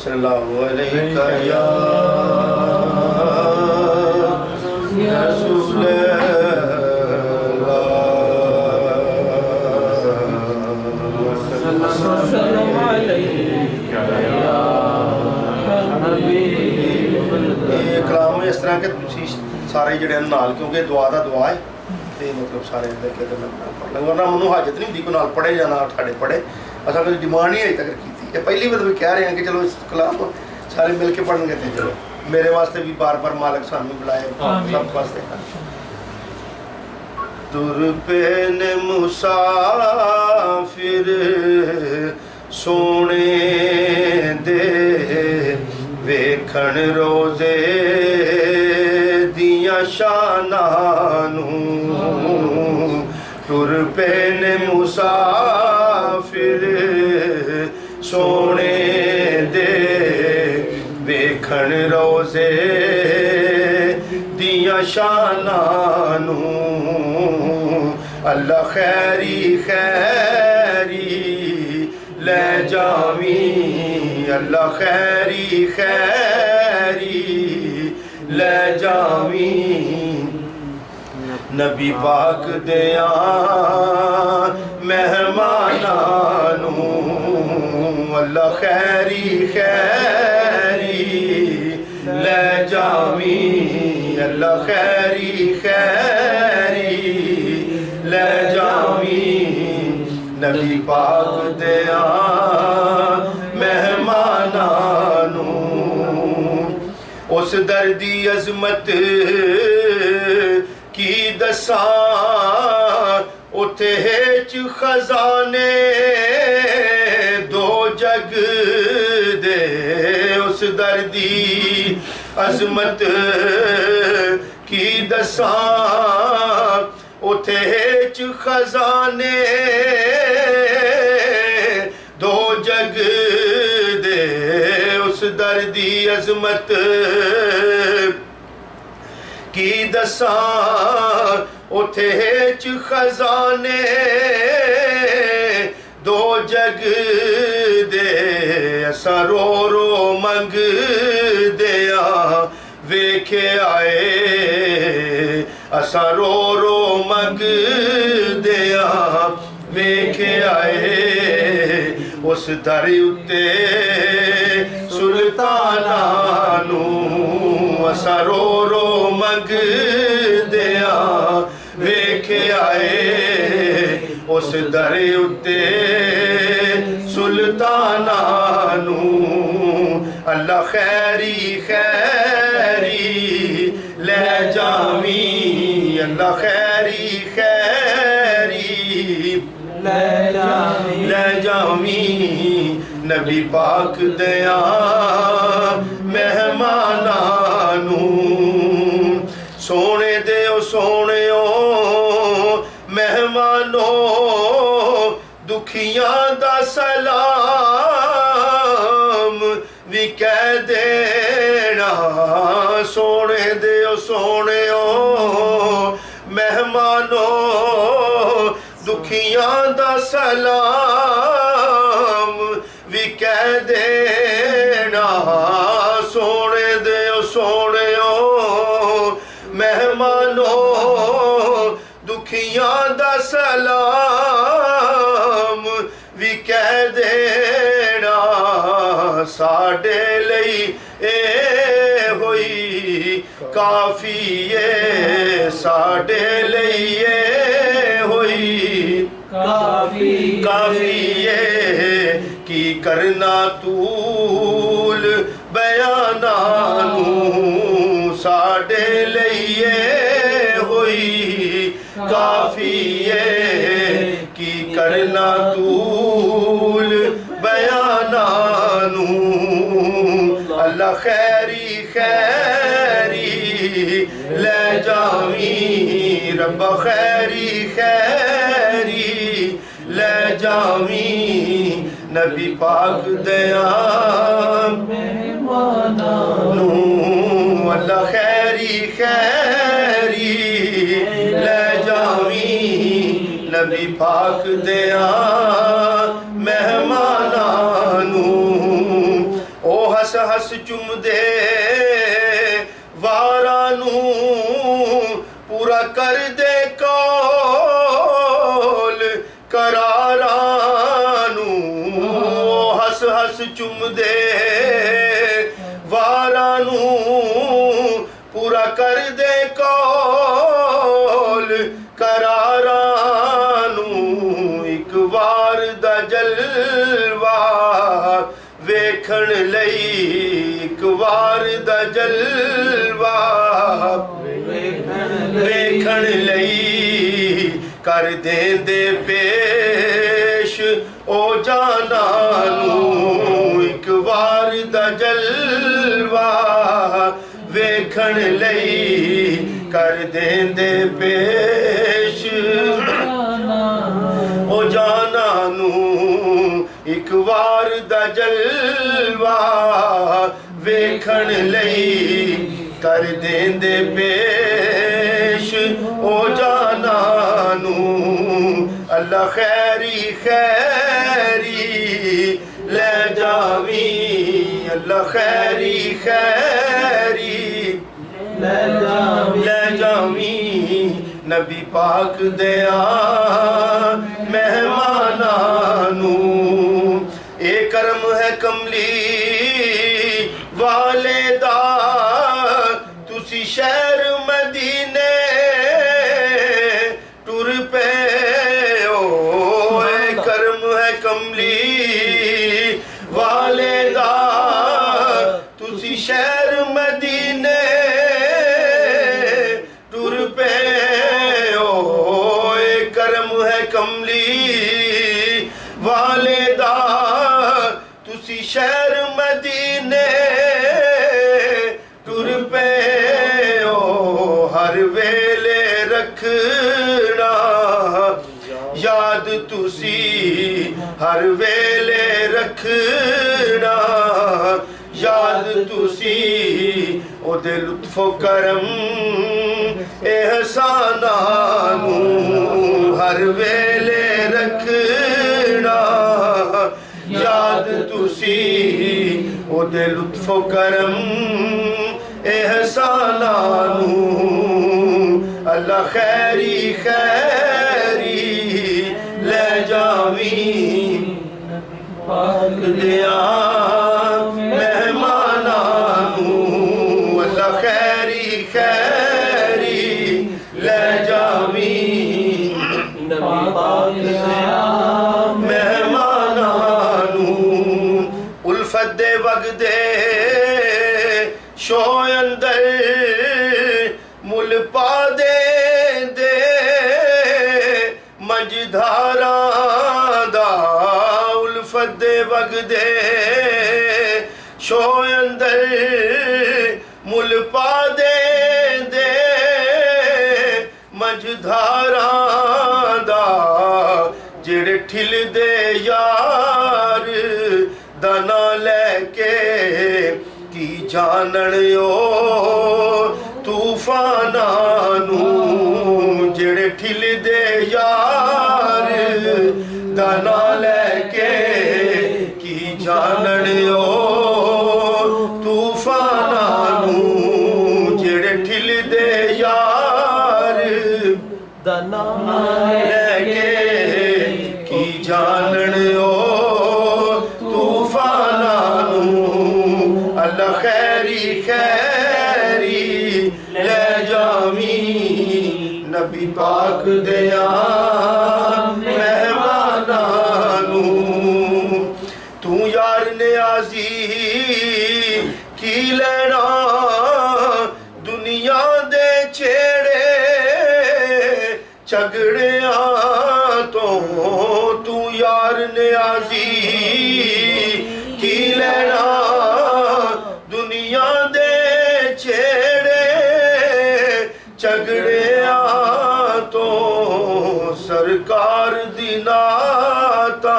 सल्लल्लाहु अलैहि या रसूल कलाम इस तरह के सारे जड़े नाल क्योंकि दुआ का दुआ है तो मतलब सारे वरना मैं हाजत नहीं होती को नाल पढ़े या ना साढ़े पढ़े असा कोई डिमांड नहीं अजे तक की पहली बार भी कह रहे हैं कि चलो इस कलाम सारे मिल के पढ़न गए थे चलो मेरे वास्ते भी बार बार मालिक सानू बुलाए सब वास्ते तुर पे ने मुसाफिर सोने दे वेखण रोजे दिया शानानू तुर पे ने मुसाफिर सोने दे वेखण रोजे दिया शानानू अल्लाह खैरी खैरी ले जावी अल्लाह खैरी खैरी ले जावी नबी पाक दिया मेहमानानू अल्लाह खैरी खैरी ले जावी अल्लाह खैरी खैरी ले जावी नबी पाक दिया मेहमानानू उस दर्दी अजमत की दसा उथे च खजाने दो जग दे उस दर्दी अजमत की दसा उथे च खजाने दो जग दे उस दर्दी अजमत की दसा उथे च खजाने दो जग दे असा रो रो मंग दिया वेखे आए असा रो रो मंग दिया वेखे आए उस दर उत्ते सुल्तानानू असा रो रो मंग दिया वेखे आए उस दर उत्ते सुल्तानानू अल्लाह खैरी खैरी ले जावी अल्लाह खैरी खैरी ले जावी नबी पाक दया मेहमानानू सोने दे सोने मेहमानो दुखियां दा सलाम भी कह देना सोने दे सोने मेहमानो दुखियां दा सलाम भी कह देना सोने दे सोने मेहमानो दुखियां दा सलाम भी कह देना साडे लई ए होई काफी ए साडे लई ए होई काफी ए की करना तूल बयानानू साडे लई ए होई काफी है की करना तूल बयानानू अल्लाह खैरी खैरी ले जावी रब्बा खैरी खैरी ले जावी नबी पाक दया मेहमानानू अल्लाह खैरी खैरी ले जावी नबी पाक दिया मेहमानानू ओ हस हस चुमदे वारां नूं पूरा कर दे कौल करारां नूं हस हस चुमदे वारां नूं पूरा कर दे कौल करारां नूं एक वार दा जलवा वेखण लई एक वार दा जलवा वेखण लई कर देंदे पेश ओ जाना नूं एक वार दा जलवा वेखण लई कर देंदे पेश ओ जाना नूं एक वार दा जलवा वेखण लई कर देंदे पेश ओ जाना नूं अल्लाह खैरी खैरी ले जावी अल्लाह खैरी खैरी ले जावी नबी पाक दया मेहमानां नूं ए करम है कमली वाले दा तुसी शहर मदीने टुर पे ओ ए करम है कमली वाले दा तुसी शहर मदीने टुर पे ओ ए करम है कमली वाले दा तुसी शहर मदीने टुर पे ओ हर वेले रखना याद तुसी हर वेले रखना याद तुसी ओदे लुत्फो करम एहसानां नूं हर वेले रखना याद तुसी ओदे लुत्फो करम एहसानां नूं अल्लाह खैरी खैरी ले जावी पाक दिया मेहमानां नूं अल्लाह खैरी खैरी ले जावी पाक दिया मेहमानां नूं उल्फत दे वगदे शोय अंदर मुल पा दे मझधारां दा उल्फत दे वगदे शोय अंदर मुल पा दे मझधारां दा जेड़े ठिल दे यार दाना लैके की जानन ओ तूफानां नूं जेड़े ठिल दे यार दाना लैके की जानन ओ तूफानां नूं जेड़े ठिल दे यार दाना लैके की जानन ओ तूफानां नूं अल्लाह खैरी खैरी ले जावी नबी पाक दया मेहमानां नूं तू यार नियाज़ी की लेना दुनिया दे छेड़े झगड़ियां तो तू यार नियाज़ी की लेना दुनिया दे छेड़े झगड़ियां तो सरकार दी नाता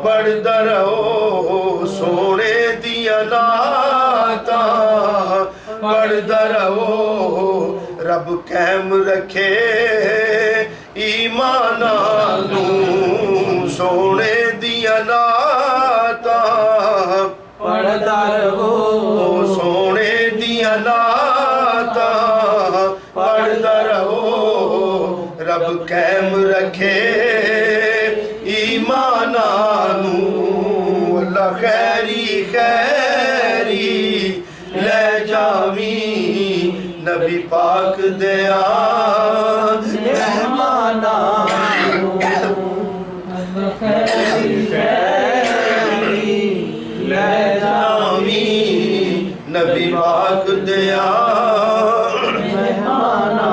बढ़दा रहो सोने दिया नाता बढ़दा रहो रब कैम रखे ईमानां नूं सोने दिया नाता बढ़दा रब कैम रखे ईमाना नू अल्लाह खैरी खैरी ले जावी नबी पाक दया मेहमाना खैरी खैरी ले जावी नबी पाक दया मेहमाना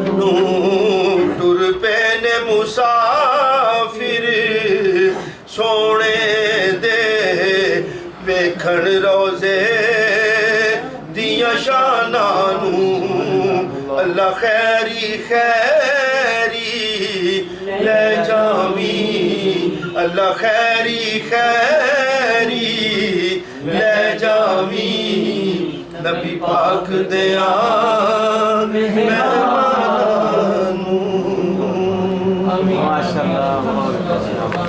नू टुर पे ने मुसाफिर सोने दे वेखण रोजे दिया शाना नू अल्लाह खैरी खैरी ले जावी अल्लाह खैरी खैरी ले जावी नबी पाक दया मेहमाना नू माशाअल्लाह।